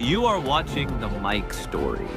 You are watching the Mike Story.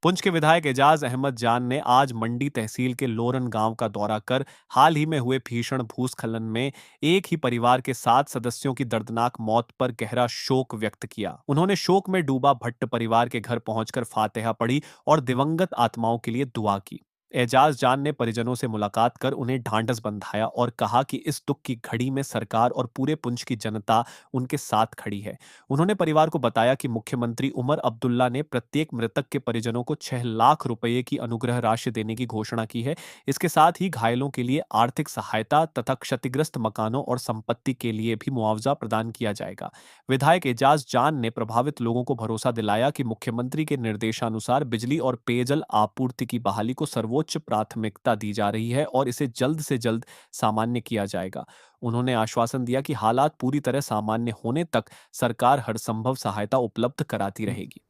Poonch के विधायक एजाज अहमद जान ने आज मंडी तहसील के लोरन गांव का दौरा कर हाल ही में हुए भीषण भूस्खलन में एक ही परिवार के 7 सदस्यों की दर्दनाक मौत पर गहरा शोक व्यक्त किया। उन्होंने शोक में डूबा भट्ट परिवार के घर पहुंचकर फातिहा पढ़ी और दिवंगत आत्माओं के लिए दुआ की। एजाज जान ने परिजनों से मुलाकात कर उन्हें ढांढस बंधाया और कहा कि इस दुख की घड़ी में सरकार और पूरे पुंछ की जनता उनके साथ खड़ी है। उन्होंने परिवार को बताया कि मुख्यमंत्री उमर अब्दुल्ला ने प्रत्येक मृतक के परिजनों को 6 लाख रुपए की अनुग्रह राशि देने की घोषणा की है। इसके साथ ही घायलों के लिए आर्थिक सहायता तथा क्षतिग्रस्त मकानों और संपत्ति के लिए भी मुआवजा प्रदान किया जाएगा। विधायक एजाज जान ने प्रभावित लोगों को भरोसा दिलाया कि मुख्यमंत्री के निर्देशानुसार बिजली और पेयजल आपूर्ति की बहाली को सर्वोच्च प्राथमिकता दी जा रही है और इसे जल्द से जल्द सामान्य किया जाएगा। उन्होंने आश्वासन दिया कि हालात पूरी तरह सामान्य होने तक सरकार हर संभव सहायता उपलब्ध कराती रहेगी।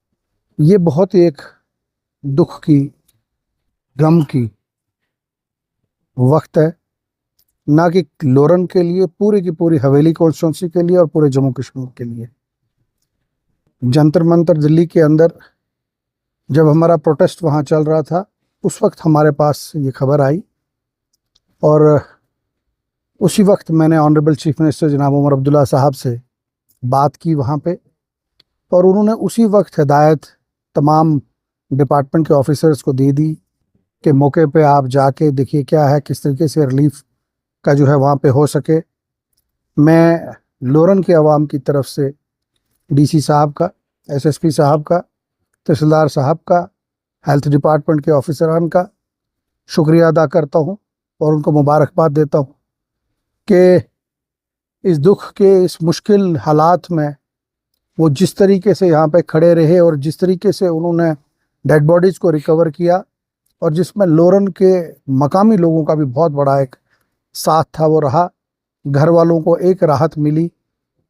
ये बहुत एक दुख की, गम की वक्त है, ना कि लोरन के लिए, पूरी की पूरी हवेली कॉन्स्टिट्यूंसी के लिए और पूरे जम्मू कश्मीर के लिए। जंतर मंतर दिल्ली के अंदर जब हमारा प्रोटेस्ट वहाँ चल रहा था, उस वक्त हमारे पास ये खबर आई और उसी वक्त मैंने ऑनरेबल चीफ मिनिस्टर जनाब उमर अब्दुल्ला साहब से बात की वहाँ पे, और उन्होंने उसी वक्त हिदायत तमाम डिपार्टमेंट के ऑफिसर्स को दे दी कि मौके पे आप जाके देखिए क्या है, किस तरीके से रिलीफ का जो है वहाँ पे हो सके। मैं लोरन के अवाम की तरफ से डीसी साहब का, एसएसपी साहब का, तहसीलदार साहब का, हेल्थ डिपार्टमेंट के ऑफिसरान का शुक्रिया अदा करता हूँ और उनको मुबारकबाद देता हूँ कि इस दुख के, इस मुश्किल हालात में वो जिस तरीके से यहाँ पे खड़े रहे और जिस तरीके से उन्होंने डेड बॉडीज़ को रिकवर किया, और जिसमें लोरन के मकामी लोगों का भी बहुत बड़ा एक साथ था, वो रहा। घर वालों को एक राहत मिली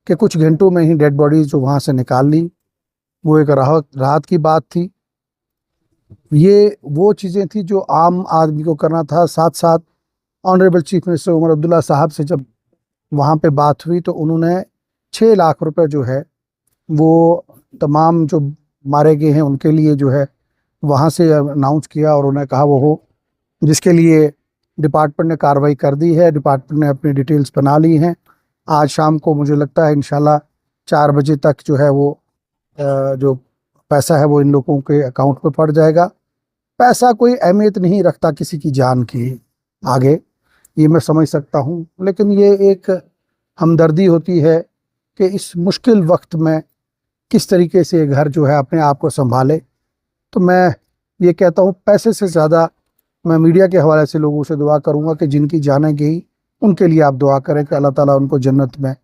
कि कुछ घंटों में ही डेड बॉडीज़ जो वहाँ से निकाल ली, वो एक राहत की बात थी। ये वो चीज़ें थी जो आम आदमी को करना था। साथ साथ honourable chief minister Omar Abdullah साहब से जब वहाँ पे बात हुई तो उन्होंने 6 लाख रुपए जो है वो तमाम जो मारे गए हैं उनके लिए जो है वहाँ से अनाउंस किया, और उन्होंने कहा वो हो, जिसके लिए डिपार्टमेंट ने कार्रवाई कर दी है। डिपार्टमेंट ने अपनी डिटेल्स बना ली हैं। आज शाम को मुझे लगता है इंशाल्लाह 4 बजे तक जो है वो जो पैसा है वो इन लोगों के अकाउंट पे पड़ जाएगा। पैसा कोई अहमियत नहीं रखता किसी की जान की आगे, ये मैं समझ सकता हूँ, लेकिन ये एक हमदर्दी होती है कि इस मुश्किल वक्त में किस तरीके से घर जो है अपने आप को संभाले। तो मैं ये कहता हूँ, पैसे से ज़्यादा मैं मीडिया के हवाले से लोगों से दुआ करूँगा कि जिनकी जानें गई उनके लिए आप दुआ करें कि अल्लाह ताला उनको जन्नत में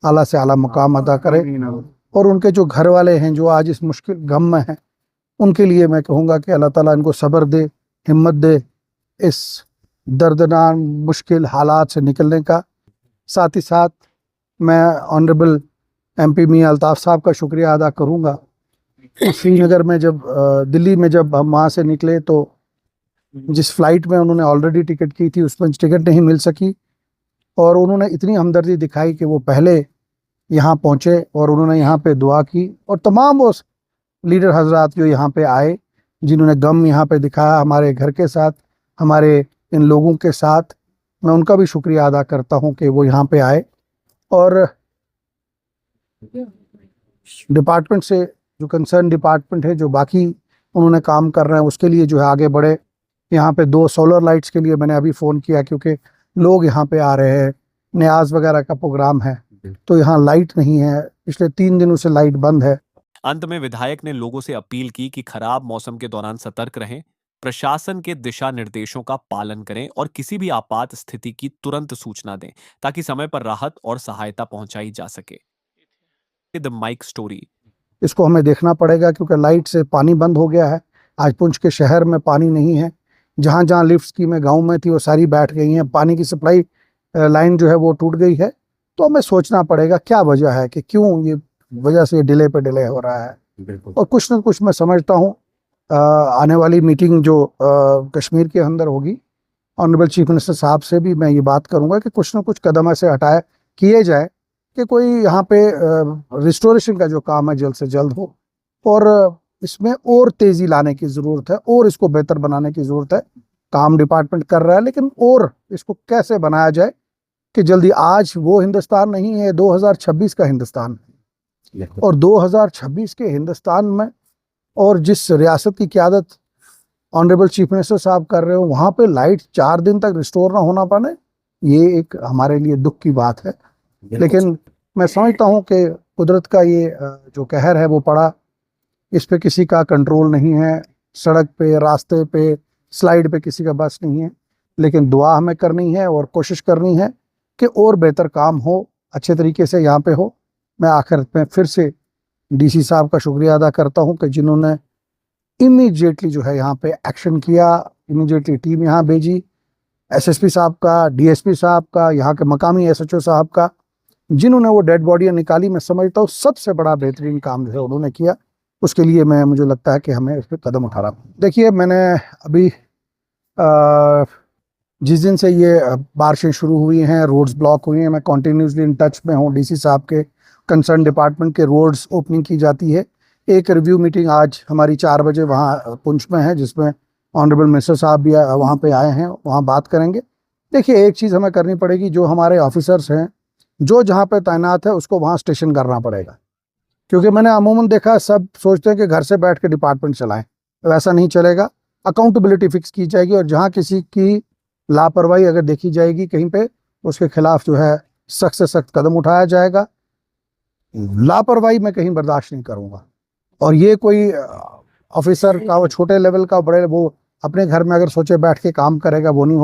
आला से आला मुकाम अता करे, और उनके जो घर वाले हैं जो आज इस मुश्किल गम में हैं, उनके लिए मैं कहूँगा कि अल्लाह ताला इनको सब्र दे, हिम्मत दे इस दर्दनाक मुश्किल हालात से निकलने का। साथ ही साथ मैं ऑनरेबल एमपी मियां अल्ताफ़ साहब का शुक्रिया अदा करूँगा। श्रीनगर में जब दिल्ली में जब हम वहाँ से निकले तो जिस फ़्लाइट में उन्होंने ऑलरेडी टिकट की थी उसमें टिकट नहीं मिल सकी, और उन्होंने इतनी हमदर्दी दिखाई कि वो पहले यहाँ पहुँचे और उन्होंने यहाँ पे दुआ की, और तमाम वो लीडर हजरात जो यहाँ पे आए, जिन्होंने गम यहाँ पे दिखाया हमारे घर के साथ, हमारे इन लोगों के साथ, मैं उनका भी शुक्रिया अदा करता हूँ कि वो यहाँ पे आए। और डिपार्टमेंट से जो कंसर्न डिपार्टमेंट है, जो बाकी उन्होंने काम कर रहे हैं, उसके लिए जो है आगे बढ़े। यहाँ पे 2 सोलर लाइट्स के लिए मैंने अभी फ़ोन किया, क्योंकि लोग यहाँ पे आ रहे हैं, न्याज वगैरह का प्रोग्राम है, तो यहाँ लाइट नहीं है, पिछले 3 दिनों से लाइट बंद है। अंत में विधायक ने लोगों से अपील की कि खराब मौसम के दौरान सतर्क रहें, प्रशासन के दिशा निर्देशों का पालन करें और किसी भी आपात स्थिति की तुरंत सूचना दें ताकि समय पर राहत और सहायता पहुंचाई जा सके। The mic story. इसको हमें देखना पड़ेगा, क्योंकि लाइट से पानी बंद हो गया है। आज पुंछ के शहर में पानी नहीं है। जहाँ जहाँ लिफ्ट स्कीमें गाँव में थी वो सारी बैठ गई हैं। पानी की सप्लाई लाइन जो है वो टूट गई है। तो हमें सोचना पड़ेगा क्या वजह है कि क्यों ये वजह से डिले पे डिले हो रहा है। और कुछ ना कुछ मैं समझता हूँ आने वाली मीटिंग जो कश्मीर के अंदर होगी, ऑनरेबल चीफ मिनिस्टर साहब से भी मैं ये बात करूँगा कि कुछ ना कुछ कदम ऐसे हटाए किए जाए कि कोई यहाँ पे रिस्टोरेशन का जो काम है जल्द से जल्द हो, और इसमें और तेजी लाने की ज़रूरत है और इसको बेहतर बनाने की ज़रूरत है। काम डिपार्टमेंट कर रहा है, लेकिन और इसको कैसे बनाया जाए कि जल्दी, आज वो हिंदुस्तान नहीं है, 2026 का हिंदुस्तान है। और 2026 के हिंदुस्तान में और जिस रियासत की क़यादत ऑनरेबल चीफ मिनिस्टर साहब कर रहे हो, वहाँ पे लाइट 4 दिन तक रिस्टोर ना होना पाने, ये एक हमारे लिए दुख की बात है। लेकिन मैं समझता हूँ कि कुदरत का ये जो कहर है वो पड़ा, इस पे किसी का कंट्रोल नहीं है। सड़क पे, रास्ते पे, स्लाइड पे किसी का बस नहीं है, लेकिन दुआ हमें करनी है और कोशिश करनी है कि और बेहतर काम हो, अच्छे तरीके से यहाँ पे हो। मैं आखिर में फिर से डीसी साहब का शुक्रिया अदा करता हूँ कि जिन्होंने इमीडिएटली जो है यहाँ पे एक्शन किया, इमीडिएटली टीम यहाँ भेजी, एसएसपी साहब का, डीएसपी साहब का, यहाँ के मकामी एसएचओ साहब का, जिन्होंने वो डेड बॉडियाँ निकाली। मैं समझता हूँ सबसे बड़ा बेहतरीन काम जो है उन्होंने किया। उसके लिए मुझे लगता है कि हमें इस पर कदम उठाना। देखिए, मैंने अभी जिस दिन से ये बारिशें शुरू हुई हैं, रोड्स ब्लॉक हुई हैं, मैं कॉन्टीन्यूसली इन टच में हूँ। डीसी साहब के कंसर्न डिपार्टमेंट के रोड्स ओपनिंग की जाती है। एक रिव्यू मीटिंग आज हमारी 4 बजे वहाँ पुंछ में है, जिसमें ऑनरेबल मिनिस्टर साहब भी वहाँ पे आए हैं, वहाँ बात करेंगे। देखिए, एक चीज़ हमें करनी पड़ेगी, जो हमारे ऑफिसर्स हैं जो जहाँ पे तैनात है उसको वहाँ स्टेशन करना पड़ेगा, क्योंकि मैंने अमूमन देखा सब सोचते हैं कि घर से बैठ के डिपार्टमेंट चलाएं, वैसा नहीं चलेगा। अकाउंटेबिलिटी फिक्स की जाएगी और जहाँ किसी की लापरवाही अगर देखी जाएगी कहीं पे, उसके खिलाफ जो है सख्त से सख्त कदम उठाया जाएगा। लापरवाही मैं कहीं बर्दाश्त नहीं करूँगा। और ये कोई ऑफिसर का, वो छोटे लेवल का, बड़े, वो अपने घर में अगर सोचे बैठ के काम करेगा, वो नहीं होगा।